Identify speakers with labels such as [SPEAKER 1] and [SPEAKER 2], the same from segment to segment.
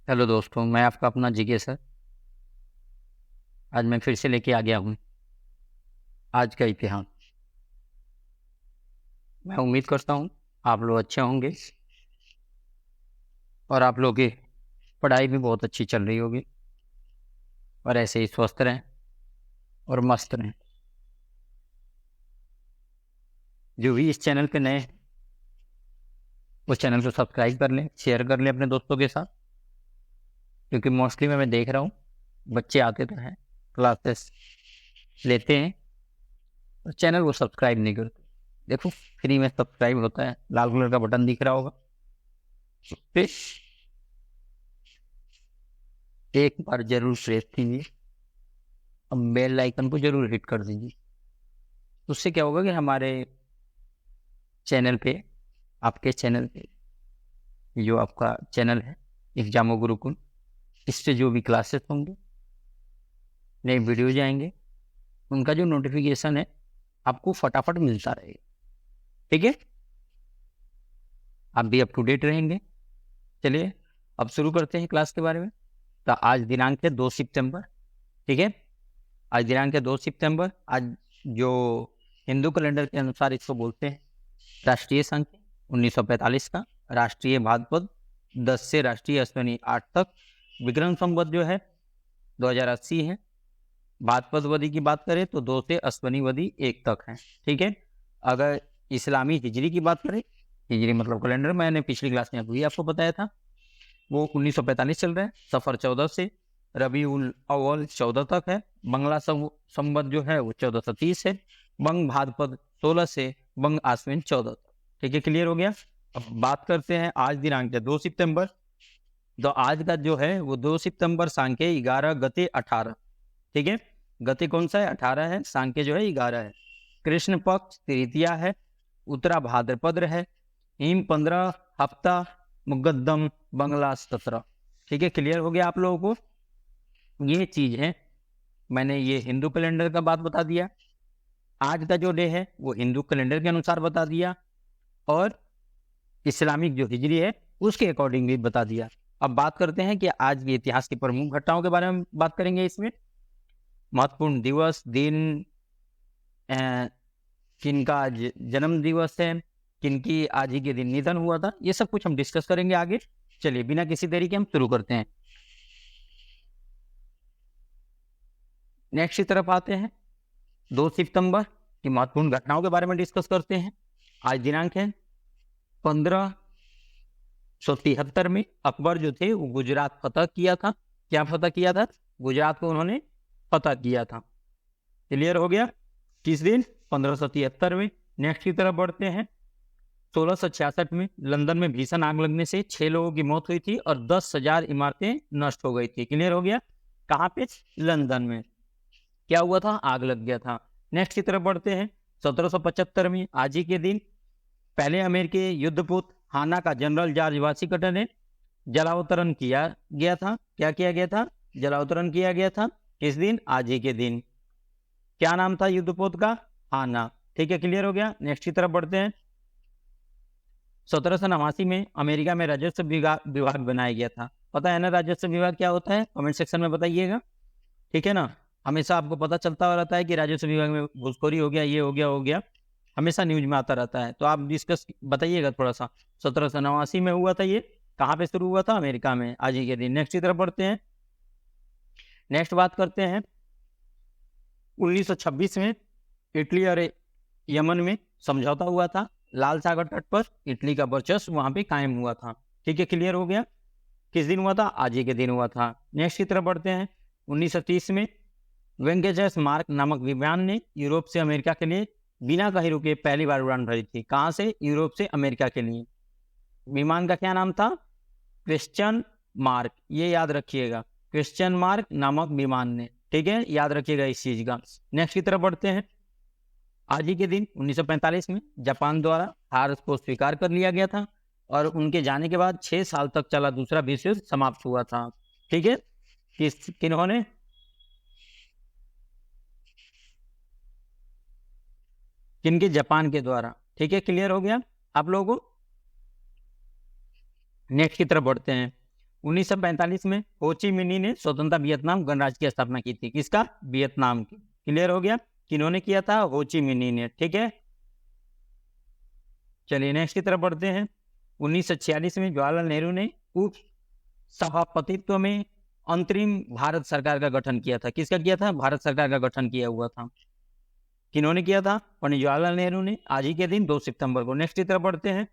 [SPEAKER 1] Hello दोस्तों, मैं आपका अपना जीके सर। आज मैं फिर से लेके आ गया हूँ आज का इतिहास। मैं उम्मीद करता हूँ आप लोग अच्छे होंगे और आप लोग की पढ़ाई भी बहुत अच्छी चल रही होगी और ऐसे ही स्वस्थ रहें और मस्त रहें। जो भी इस चैनल पे नए हैं उस चैनल को सब्सक्राइब कर लें, शेयर कर लें अपने दोस्तों के साथ, क्योंकि मोस्टली मैं देख रहा हूँ बच्चे आते तो हैं, क्लासेस लेते हैं और चैनल को सब्सक्राइब नहीं करते। देखो, फ्री में सब्सक्राइब होता है, लाल कलर का बटन दिख रहा होगा, उस पे एक बार जरूर प्रेस कीजिए। अब बेल आइकन को जरूर हिट कर दीजिए। उससे क्या होगा कि हमारे चैनल पे, आपके चैनल पे, जो आपका चैनल है एग्जामो गुरुकुल, इस पे जो भी क्लासेस होंगे, नए वीडियो जाएंगे, उनका जो नोटिफिकेशन है आपको फटाफट मिलता रहेगा। ठीक है, आप भी अप टू डेट रहेंगे। चलिए अब शुरू करते हैं क्लास के बारे में। तो आज दिनांक है 2 सितंबर। ठीक है, आज दिनांक है 2 सितंबर। आज जो हिंदू कैलेंडर के अनुसार इसको बोलते हैं राष्ट्रीय संघ 1945 का, राष्ट्रीय भाद्रपद 10 से राष्ट्रीय अश्विनी 8 तक, विक्रम संवत जो है 2080 है। भाद्रपदवदी की बात करें तो 2 से अश्विनी वदी 1 तक है। ठीक है, अगर इस्लामी हिजरी की बात करें, हिजरी मतलब कैलेंडर, मैंने पिछली क्लास में अभी आपको बताया था, वो 1945 चल रहा है। सफर 14 से रबी उल अव्वल 14 तक है। बंगला संवत जो है वो 1430 है। बंग भाद्रपद 16 से बंग आश्विन 14 तक। ठीक है, क्लियर हो गया। अब बात करते हैं, आज दिनांक है 2 सितंबर। तो आज का जो है वो 2 सितंबर सांके 11 गते 18। ठीक है, गते कौन सा है? 18 है। सांके जो है 11 है। कृष्ण पक्ष तृतीया है। उत्तरा भाद्रपद है। हिम 15 हफ्ता। मुकद्दम बंगला 17। ठीक है, क्लियर हो गया आप लोगों को। ये चीज है, मैंने ये हिंदू कैलेंडर का बात बता दिया। आज का जो डे है वो हिंदू कैलेंडर के अनुसार बता दिया और इस्लामिक जो हिजरी है उसके अकॉर्डिंग भी बता दिया। अब बात करते हैं कि आज के इतिहास की प्रमुख घटनाओं के बारे में बात करेंगे। इसमें महत्वपूर्ण दिवस, दिन, किनका जन्म दिवस है, किनकी आज ही के दिन निधन हुआ था, ये सब कुछ हम डिस्कस करेंगे आगे। चलिए बिना किसी देरी के हम शुरू करते हैं। नेक्स्ट की तरफ आते हैं। 2 सितंबर की महत्वपूर्ण घटनाओं के बारे में डिस्कस करते हैं। आज दिनांक है 1573 में अकबर जो थे वो गुजरात फतह किया था। क्या फतह किया था? गुजरात को उन्होंने फतह किया था। क्लियर हो गया। किस दिन? 1573 में। नेक्स्ट की तरफ बढ़ते हैं। 1666 में लंदन में भीषण आग लगने से 6 लोगों की मौत हुई थी और 10,000 इमारतें नष्ट हो गई थी। क्लियर हो गया। कहाँ पे? लंदन में। क्या हुआ था? आग लग गया था। नेक्स्ट की तरफ बढ़ते हैं। 1775 में आज ही के दिन पहले अमेरिकी युद्धपोत हाना का जनरल जॉर्ज वाशिंगटन ने जलावतरण किया गया था। क्या किया गया था? जलावतरण किया गया था। किस दिन? आज ही के दिन। क्या नाम था युद्धपोत का? हाना। ठीक है, क्लियर हो गया। नेक्स्ट की तरफ बढ़ते हैं। 1789 में अमेरिका में राजस्व विभाग बनाया गया था। पता है ना राजस्व विभाग क्या होता है? कमेंट सेक्शन में बताइएगा। ठीक है ना, हमेशा आपको पता चलता रहता है कि राजस्व विभाग में घूसखोरी हो गया, ये हो गया, हमेशा न्यूज में आता रहता है। तो आप डिस्कस बताइएगा थोड़ा सा। 1789 में हुआ था ये। कहाँ पे शुरू हुआ था? अमेरिका में, आज ही के दिन। नेक्स्ट की तरफ बढ़ते हैं। नेक्स्ट बात करते हैं 1926 में इटली और यमन में समझौता हुआ था। लाल सागर तट पर इटली का वर्चस्व वहां पे कायम हुआ था। ठीक है, क्लियर हो गया। किस दिन हुआ था? आज ही के दिन हुआ था। नेक्स्ट की तरफ बढ़ते हैं। 1930 में वेंकेजस मार्क नामक विमान ने यूरोप से अमेरिका के लिए बिना कहीं रुके पहली बार उड़ान भरी थी। कहां से? यूरोप से अमेरिका के लिए। विमान का क्या नाम था? Christian mark. ये याद रखिएगा, क्रिश्चियन मार्क नामक विमान ने। ठीक है, याद रखिएगा इस चीज का। नेक्स्ट की तरफ बढ़ते हैं। आज ही के दिन 1945 में जापान द्वारा हार को स्वीकार कर लिया गया था और उनके जाने के बाद 6 साल तक चला दूसरा विश्व युद्ध समाप्त हुआ था। ठीक है, किन्होंने? किनके? जापान के द्वारा। ठीक है, क्लियर हो गया आप लोगों को। नेक्स्ट की तरफ बढ़ते हैं। 1945 में हो ची मिन्ही ने स्वतंत्र वियतनाम गणराज्य की स्थापना की थी। किसका? वियतनाम की। क्लियर हो गया? किन्होंने किया था? हो ची मिन्ही ने। ठीक है, चलिए नेक्स्ट की तरफ बढ़ते हैं। 1946 में जवाहरलाल नेहरू ने उप सभापतित्व में अंतरिम भारत सरकार का गठन किया था। किसका किया था? भारत सरकार का गठन किया हुआ था। किन्होंने किया था? पंडित जवाहरलाल नेहरू ने, आज ही के दिन 2 सितंबर को। नेक्स्ट की तरफ बढ़ते हैं।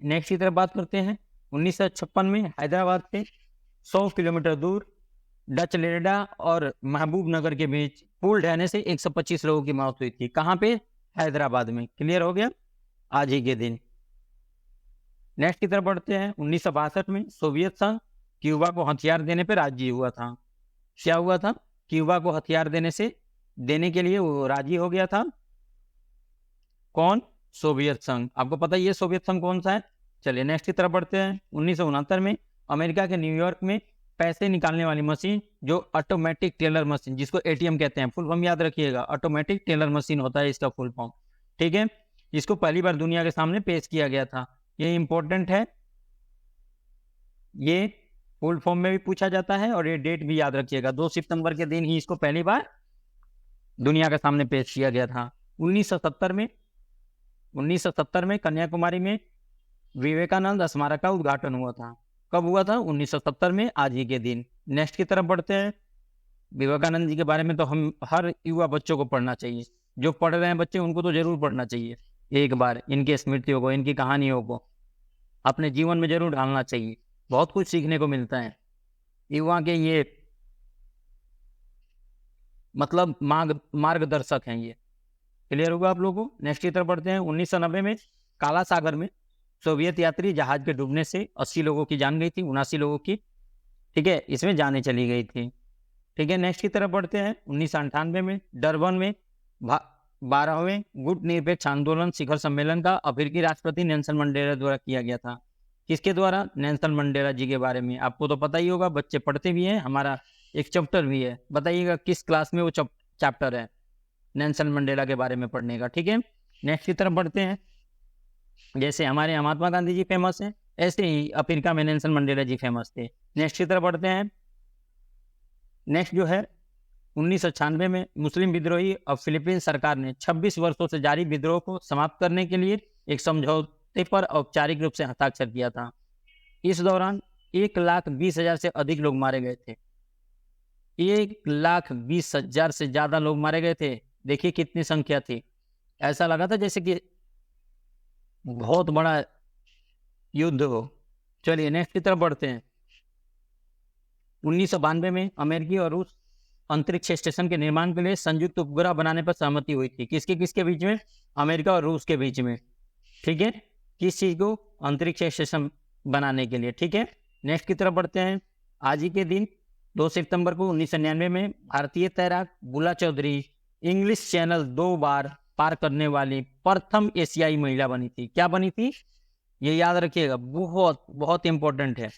[SPEAKER 1] नेक्स्ट की तरफ बात करते हैं। 1956 में हैदराबाद से 100 किलोमीटर दूर डच लेडा और महबूब नगर के बीच पुल ढहने से 125 लोगों की मौत हुई थी। कहां पे? हैदराबाद में। क्लियर हो गया? आज ही के दिन। नेक्स्ट की तरफ बढ़ते हैं। 1962 में सोवियत संघ क्यूबा को हथियार देने पर राजी हुआ था। क्या हुआ था? क्यूबा को हथियार देने के लिए वो राजी हो गया था। कौन? सोवियत संघ। आपको पता ही है सोवियत संघ कौन सा है। चलिए नेक्स्ट की तरफ बढ़ते हैं। 1969 में अमेरिका के न्यूयॉर्क में पैसे निकालने वाली मशीन, जो ऑटोमेटिक टेलर मशीन, जिसको एटीएम कहते हैं, फुल फॉर्म याद रखिएगा, ऑटोमेटिक टेलर मशीन होता है इसका फुल फॉर्म। ठीक है, इसको पहली बार दुनिया के सामने पेश किया गया था। ये इंपॉर्टेंट है, ये फुल फॉर्म में भी पूछा जाता है और ये डेट भी याद रखिएगा। 2 सितंबर के दिन ही इसको पहली बार दुनिया के सामने पेश किया गया था। 1970 में कन्याकुमारी में विवेकानंद स्मारक का उद्घाटन हुआ था। कब हुआ था? 1970 में, आज ही के दिन। नेक्स्ट की तरफ बढ़ते हैं। विवेकानंद जी के बारे में तो हम हर युवा बच्चों को पढ़ना चाहिए। जो पढ़ रहे हैं बच्चे उनको तो जरूर पढ़ना चाहिए। एक बार इनकी स्मृतियों को, इनकी कहानियों को अपने जीवन में जरूर ढालना चाहिए। बहुत कुछ सीखने को मिलता है। युवा के ये मतलब मार्गदर्शक हैं ये। क्लियर होगा आप लोगों को? नेक्स्ट की तरफ बढ़ते हैं। 1990 में काला सागर में सोवियत यात्री जहाज के डूबने से 80 लोगों की जान गई थी, 79 लोगों की। ठीक है, इसमें जाने चली गई थी। ठीक है, नेक्स्ट की तरफ बढ़ते हैं। 1998 में डरबन में 12वें गुट निरपेक्ष आंदोलन शिखर सम्मेलन का अफ्रीकी राष्ट्रपति नेल्सन मंडेला द्वारा किया गया था। किसके द्वारा? नेल्सन मंडेला जी के बारे में आपको तो पता ही होगा, बच्चे पढ़ते भी हैं, हमारा एक चैप्टर भी है। बताइएगा किस क्लास में वो चैप्टर है नेल्सन मंडेला के बारे में पढ़ने का। ठीक है, नेक्स्ट की तरफ बढ़ते हैं। जैसे हमारे यहाँ महात्मा गांधी जी फेमस हैं, ऐसे ही अफ्रीका में नेल्सन मंडेला जी फेमस थे। नेक्स्ट की तरफ बढ़ते हैं। नेक्स्ट जो है 1996 में मुस्लिम विद्रोही और फिलीपींस सरकार ने 26 वर्षों से जारी विद्रोह को समाप्त करने के लिए एक समझौते पर औपचारिक रूप से हस्ताक्षर किया था। इस दौरान 1,20,000 से अधिक लोग मारे गए थे। 1,20,000 से ज्यादा लोग मारे गए थे। देखिए कितनी संख्या थी। ऐसा लगा था जैसे कि बहुत बड़ा युद्ध हो। चलिए नेक्स्ट की तरफ बढ़ते हैं। 1992 में अमेरिकी और रूस अंतरिक्ष स्टेशन के निर्माण के लिए संयुक्त उपग्रह बनाने पर सहमति हुई थी। किसके बीच में? अमेरिका और रूस के बीच में। ठीक है, किस चीज को? अंतरिक्ष स्टेशन बनाने के लिए। ठीक है, नेक्स्ट की तरफ बढ़ते हैं। आज ही के दिन 2 सितंबर को 1999 में भारतीय तैराक बुला चौधरी इंग्लिश चैनल 2 बार पार करने वाली प्रथम एशियाई महिला बनी थी। क्या बनी थी? ये याद रखिएगा, बहुत बहुत इंपॉर्टेंट है।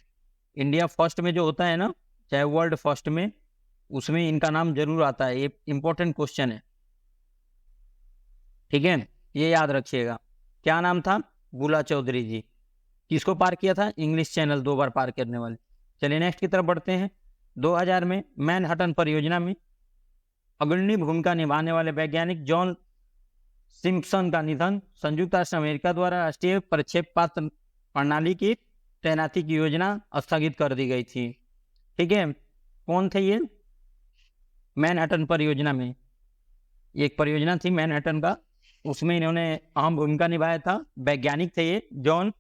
[SPEAKER 1] इंडिया फर्स्ट में जो होता है ना, चाहे वर्ल्ड फर्स्ट में, उसमें इनका नाम जरूर आता है। ये इंपॉर्टेंट क्वेश्चन है। ठीक है, ये याद रखिएगा। क्या नाम था? बुला चौधरी जी। किसको पार किया था? इंग्लिश चैनल 2 बार पार करने वाले। चलिए नेक्स्ट की तरफ बढ़ते हैं। 2000 में मैनहट्टन परियोजना में अग्रणी भूमिका निभाने वाले वैज्ञानिक जॉन सिम्पसन का निधन। संयुक्त राष्ट्र अमेरिका द्वारा राष्ट्रीय प्रक्षेपण प्रणाली की तैनाती की योजना स्थगित कर दी गई थी। ठीक है, कौन थे ये? मैनहट्टन परियोजना में एक परियोजना थी मैनहट्टन का, उसमें इन्होंने अहम भूमिका निभाया था। वैज्ञानिक थे ये जॉन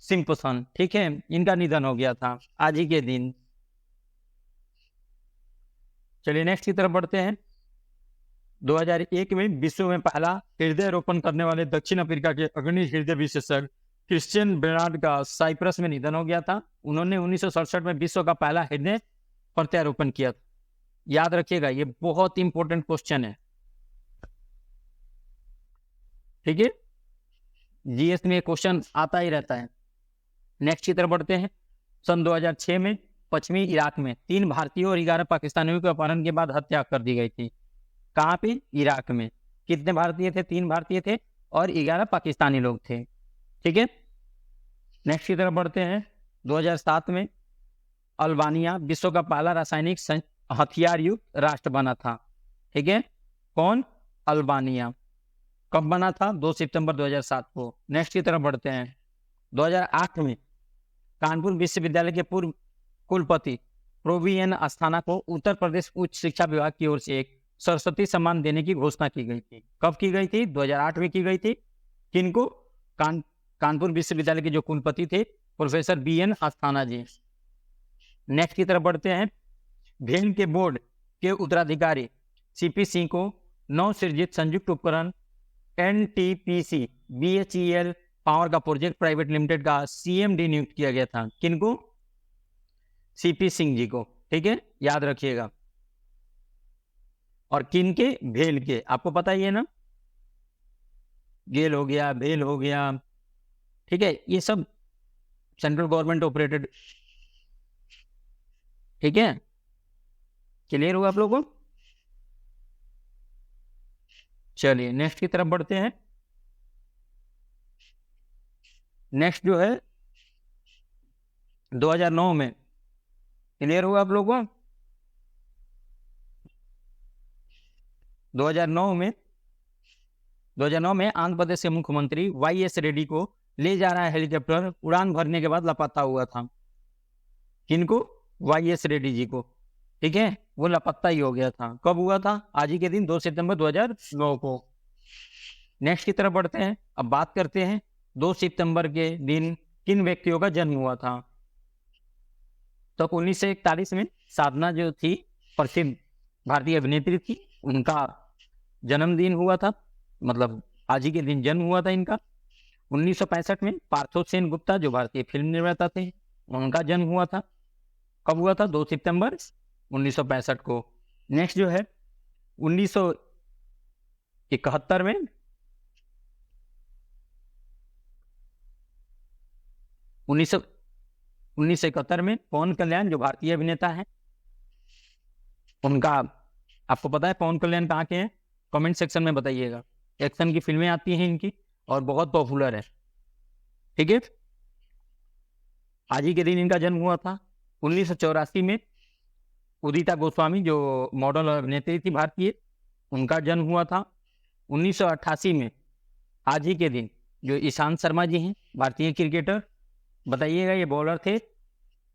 [SPEAKER 1] सिम्पसन। ठीक है, इनका निधन हो गया था आज ही के दिन। चलिए नेक्स्ट की तरफ बढ़ते हैं। 2001 में विश्व में पहला हृदय रोपण करने वाले दक्षिण अफ्रीका के अग्रणी हृदय विशेषज्ञ क्रिश्चियन बेर्नार्ड का साइप्रस में निधन हो गया था। उन्होंने 1967 में विश्व का पहला हृदय प्रत्यारोपण किया था। याद रखिएगा, ये बहुत इंपॉर्टेंट क्वेश्चन है। ठीक है, जीएस में क्वेश्चन आता ही रहता है। नेक्स्ट की तरफ बढ़ते हैं। सन 2006 में पश्चिमी इराक में 3 भारतीयों और 11 पाकिस्तानियों के अपहरण के बाद हत्या कर दी गई थी। कहाँ पे? इराक में। कितने भारतीय थे? 3 भारतीय थे और 11 पाकिस्तानी लोग थे। ठीक है, नेक्स्ट की तरफ बढ़ते हैं। 2007 में अल्बानिया विश्व का पहला रासायनिक हथियार युक्त राष्ट्र बना था। ठीक है, कौन? अल्बानिया। कब बना था? 2 सितंबर 2007 को। नेक्स्ट की तरफ बढ़ते हैं। 2008 में कानपुर विश्वविद्यालय के पूर्व कुलपति प्रोविएन अस्थाना को उत्तर प्रदेश उच्च शिक्षा विभाग की ओर से एक सरस्वती सम्मान देने की घोषणा की गई थी। कब की गई थी? 2008 में की गई थी। किनको? कानपुर विश्वविद्यालय के जो कुलपति थे प्रोफेसर BN अस्थाना जी। नेक्स्ट की तरफ बढ़ते हैं। भेल के बोर्ड के उत्तराधिकारी CP सिंह को नव सृजित संयुक्त उपकरण NTPC BHEL पावर का प्रोजेक्ट प्राइवेट लिमिटेड का CMD नियुक्त किया गया था। किनको? CP सिंह जी को। ठीक है, याद रखिएगा। और किनके? भेल के। आपको पता ही है ना, गेल हो गया, भेल हो गया। ठीक है, ये सब सेंट्रल गवर्नमेंट ऑपरेटेड। ठीक है, क्लियर हुआ आप लोगों को? चलिए नेक्स्ट की तरफ बढ़ते हैं। नेक्स्ट जो है 2009 में, क्लियर हुआ आप लोगों को? 2009 में आंध्र प्रदेश के मुख्यमंत्री YS रेड्डी को ले जा रहा हेलीकॉप्टर उड़ान भरने के बाद लापता हुआ था। किनको? YS रेड्डी जी को। ठीक है, वो लापता ही हो गया था। कब हुआ था? आज ही के दिन 2 सितंबर 2009 को। नेक्स्ट की तरफ बढ़ते हैं। अब बात करते हैं 2 सितंबर के दिन किन व्यक्तियों का जन्म हुआ था। तो 1941 में साधना जो थी प्रसिद्ध भारतीय अभिनेत्री थी, उनका जन्मदिन हुआ था, मतलब आज ही के दिन जन्म हुआ था इनका। 1965 में पार्थो सेन गुप्ता जो भारतीय फिल्म निर्माता थे, उनका जन्म हुआ था। कब हुआ था? 2 सितंबर 1965 को। नेक्स्ट जो है 1971 में 1971 में पवन कल्याण जो भारतीय अभिनेता हैं, उनका आपको पता है पवन कल्याण कहाँ के हैं? कमेंट सेक्शन में बताइएगा। एक्शन की फिल्में आती हैं इनकी और बहुत पॉपुलर है। ठीक है, आज ही के दिन इनका जन्म हुआ था। 1984 में उदिता गोस्वामी जो मॉडल और अभिनेत्री थी भारतीय, उनका जन्म हुआ था। 1988 में आज ही के दिन जो ईशांत शर्मा जी हैं भारतीय क्रिकेटर, बताइएगा ये बॉलर थे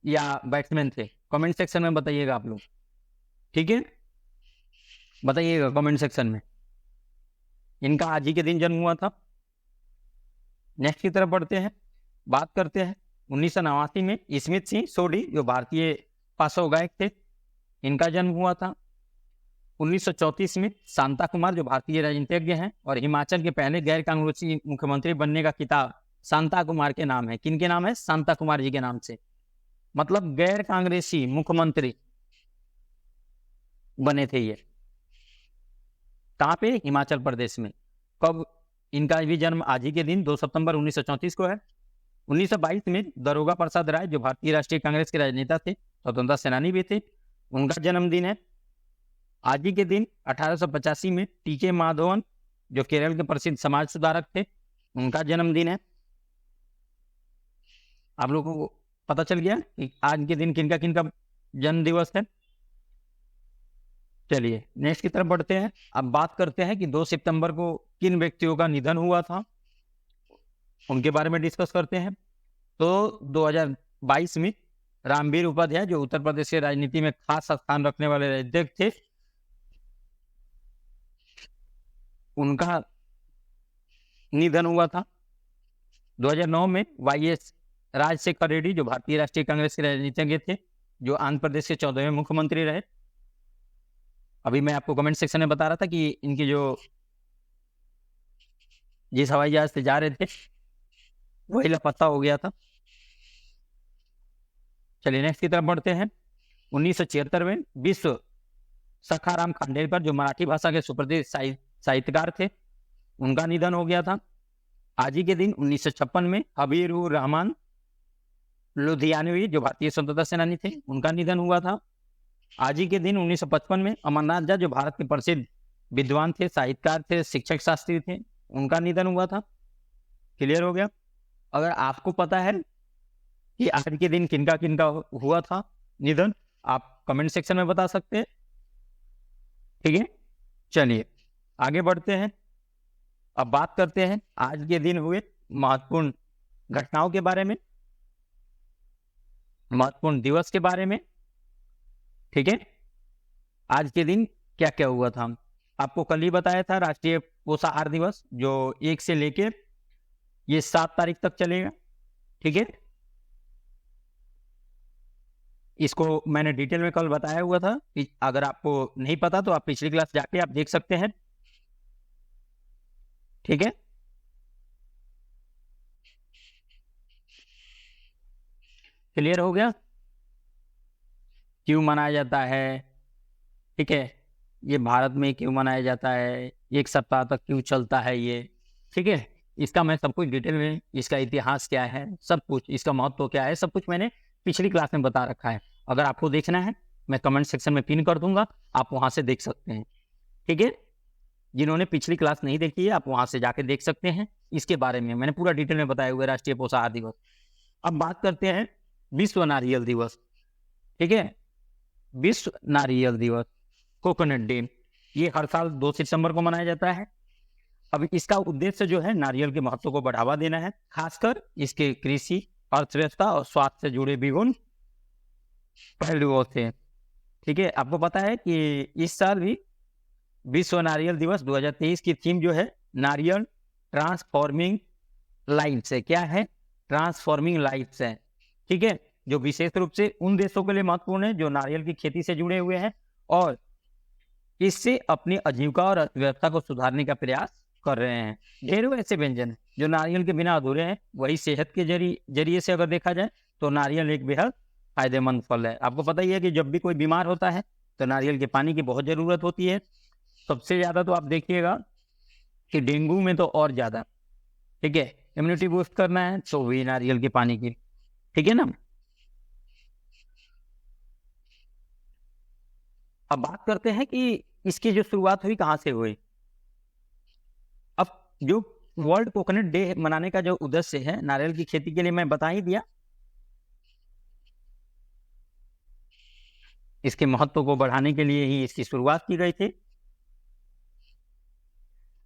[SPEAKER 1] या बैट्समैन थे? कमेंट सेक्शन में बताइएगा आप लोग। ठीक है, बताइएगा कमेंट सेक्शन में। इनका आज ही के दिन जन्म हुआ था। नेक्स्ट की तरफ बढ़ते हैं। बात करते हैं 1989 में स्मिथ सिंह सोढ़ी जो भारतीय पार्श्व गायक थे, इनका जन्म हुआ था। 1934 में शांता कुमार जो भारतीय राजनीतिज्ञ हैं और हिमाचल के पहले गैर कांग्रेसी मुख्यमंत्री बनने का खिताब शांता कुमार के नाम है। किनके नाम है? शांता कुमार जी के नाम से। मतलब गैर कांग्रेसी मुख्यमंत्री बने थे ये। कहाँ पे? हिमाचल प्रदेश में। कब? इनका भी जन्म आज ही के दिन 2 सितंबर 1934 को है। 1922 में दारोगा प्रसाद राय जो भारतीय राष्ट्रीय कांग्रेस के राजनेता थे, स्वतंत्रता सेनानी भी थे, उनका जन्मदिन है। आज ही के दिन 1885 में TK माधवन जो केरल के प्रसिद्ध समाज सुधारक थे, उनका जन्मदिन है। आप लोगों को पता चल गया कि आज के दिन किनका किनका जन्म दिवस है। चलिए नेक्स्ट की तरफ बढ़ते हैं। अब बात करते हैं कि 2 सितंबर को किन व्यक्तियों का निधन हुआ था, उनके बारे में डिस्कस करते हैं। तो 2022 में रामवीर उपाध्याय जो उत्तर प्रदेश की राजनीति में खास स्थान रखने वाले राजनीतिक थे, उनका निधन हुआ था। 2009 में YS राजशेखर रेड्डी जो भारतीय राष्ट्रीय कांग्रेस के राजनीतिज्ञ थे, जो आंध्र प्रदेश के 14वें मुख्यमंत्री रहे। अभी मैं आपको कमेंट सेक्शन में बता रहा था कि इनकी जो जिस हवाई जहाज से जा रहे थे वही लापता हो गया था। चलिए नेक्स्ट की तरफ बढ़ते हैं। 1976 में विश्व सखाराम खांडेलकर जो मराठी भाषा के सुप्रसिद्ध साहित्यकार थे, उनका निधन हो गया था। आज ही के दिन 1956 में हबीर उर रहमान लुधियानवी जो भारतीय स्वतंत्रता सेनानी थे, उनका निधन हुआ था। आज ही के दिन 1955 में अमरनाथ झा जो भारत के प्रसिद्ध विद्वान थे, साहित्यकार थे, शिक्षक शास्त्री थे, उनका निधन हुआ था। क्लियर हो गया? अगर आपको पता है कि आज के दिन किनका किनका हुआ था निधन, आप कमेंट सेक्शन में बता सकते हैं। ठीक है, चलिए आगे बढ़ते हैं। अब बात करते हैं आज के दिन हुए महत्वपूर्ण घटनाओं के बारे में, महत्वपूर्ण दिवस के बारे में। ठीक है, आज के दिन क्या क्या हुआ था। आपको कल ही बताया था राष्ट्रीय पोषाहार दिवस, जो 1 से लेकर ये 7 तारीख तक चलेगा। ठीक है, इसको मैंने डिटेल में कल बताया हुआ था। अगर आपको नहीं पता तो आप पिछली क्लास जाके आप देख सकते हैं। ठीक है, क्लियर हो गया क्यों मनाया जाता है। ठीक है, ये भारत में क्यों मनाया जाता है, 1 सप्ताह तक क्यों चलता है ये। ठीक है, इसका मैं सब कुछ डिटेल में, इसका इतिहास क्या है, सब कुछ, इसका महत्व क्या है, सब कुछ मैंने पिछली क्लास में बता रखा है। अगर आपको देखना है मैं कमेंट सेक्शन में पिन कर दूंगा, आप वहां से देख सकते हैं। ठीक है, जिन्होंने पिछली क्लास नहीं देखी है आप वहां से जाके देख सकते हैं। इसके बारे में मैंने पूरा डिटेल में बताया हुआ है राष्ट्रीय पोषाहार दिवस। अब बात करते हैं विश्व नारियल दिवस। ठीक है, विश्व नारियल दिवस, कोकोनट डे, ये हर साल 2 सितंबर को मनाया जाता है। अब इसका उद्देश्य जो है नारियल के महत्व को बढ़ावा देना है, खासकर इसके कृषि, अर्थव्यवस्था और स्वास्थ्य से जुड़े विभिन्न पहलुओं से। ठीक है, आपको पता है कि इस साल भी विश्व नारियल दिवस 2023 की थीम जो है नारियल ट्रांसफॉर्मिंग लाइफ है। क्या है? ट्रांसफॉर्मिंग लाइफ है। ठीक है, जो विशेष रूप से उन देशों के लिए महत्वपूर्ण है जो नारियल की खेती से जुड़े हुए हैं और इससे अपनी आजीविका और अर्थव्यवस्था को सुधारने का प्रयास कर रहे हैं। ढेरों ऐसे व्यंजन हैं जो नारियल के बिना अधूरे हैं। वही सेहत के जरिए से अगर देखा जाए तो नारियल एक बेहद फायदेमंद फल है। आपको पता ही है कि जब भी कोई बीमार होता है तो नारियल के पानी की बहुत जरूरत होती है। सबसे ज्यादा तो आप देखिएगा कि डेंगू में तो और ज्यादा। ठीक है, इम्यूनिटी बूस्ट करना है तो भी नारियल के पानी की। ठीक है ना। अब बात करते हैं कि इसकी जो शुरुआत हुई कहां से हुई। अब जो वर्ल्ड कोकोनट डे मनाने का जो उद्देश्य है नारियल की खेती के लिए मैं बता ही दिया। इसके महत्व को बढ़ाने के लिए ही इसकी शुरुआत की गई थी।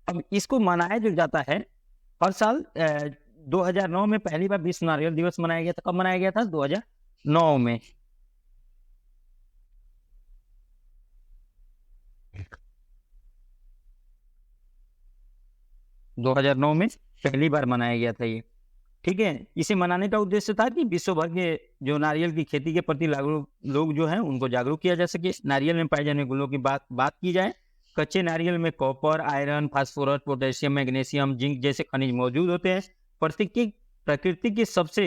[SPEAKER 1] अब इसको मनाया जो जाता है हर साल 2009 में पहली बार विश्व नारियल दिवस मनाया गया था। कब मनाया गया था? 2009 में। दो 2009 में पहली बार मनाया गया था ये। ठीक है, इसे मनाने का उद्देश्य था कि विश्व भर के जो नारियल की खेती के प्रति लोग जो हैं उनको जागरूक किया जा सके। नारियल में पाए जाने गुणों की बात की जाए। कच्चे नारियल में copper, iron, phosphorus, potassium, magnesium, zinc जैसे खनिज मौजूद होते हैं। प्रकृति के सबसे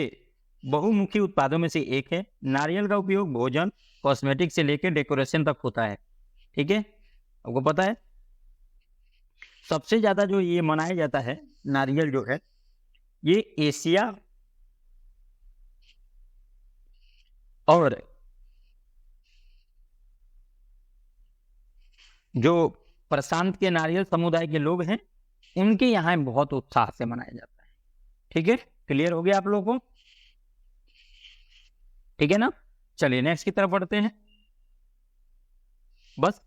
[SPEAKER 1] बहुमुखी उत्पादों में से एक है। नारियल का उपयोग भोजन, कॉस्मेटिक से लेकर डेकोरेशन तक होता है। ठीक है, आपको पता है सबसे ज्यादा जो ये मनाया जाता है नारियल जो है ये एशिया और जो प्रशांत के नारियल समुदाय के लोग हैं उनके यहाँ बहुत उत्साह से मनाया जाता है। ठीक है, क्लियर हो गया आप लोगों को? ठीक है ना। चलिए नेक्स्ट की तरफ बढ़ते हैं। बस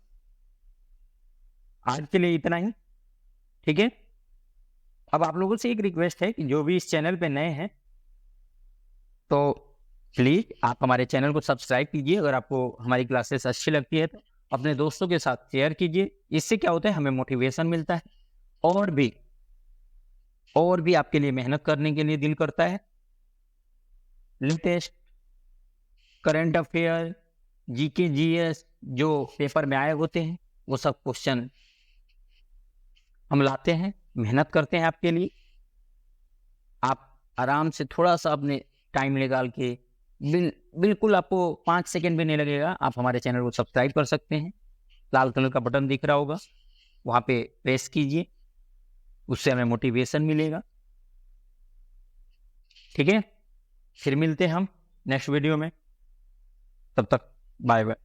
[SPEAKER 1] आज के लिए इतना ही। ठीक है, अब आप लोगों से एक रिक्वेस्ट है कि जो भी इस चैनल पे नए हैं तो प्लीज आप हमारे चैनल को सब्सक्राइब कीजिए। अगर आपको हमारी क्लासेस अच्छी लगती है तो अपने दोस्तों के साथ शेयर कीजिए। इससे क्या होता है, हमें मोटिवेशन मिलता है और भी आपके लिए मेहनत करने के लिए दिल करता है। Latest current affair, GK, GS जो पेपर में आए होते हैं वो सब क्वेश्चन हम लाते हैं, मेहनत करते हैं आपके लिए। आप आराम से थोड़ा सा अपने टाइम निकाल के बिल्कुल आपको 5 सेकंड भी नहीं लगेगा, आप हमारे चैनल को सब्सक्राइब कर सकते हैं। लाल कलर का बटन दिख रहा होगा, वहां पे प्रेस कीजिए, उससे हमें मोटिवेशन मिलेगा। ठीक है, फिर मिलते हैं हम नेक्स्ट वीडियो में। तब तक बाय बाय।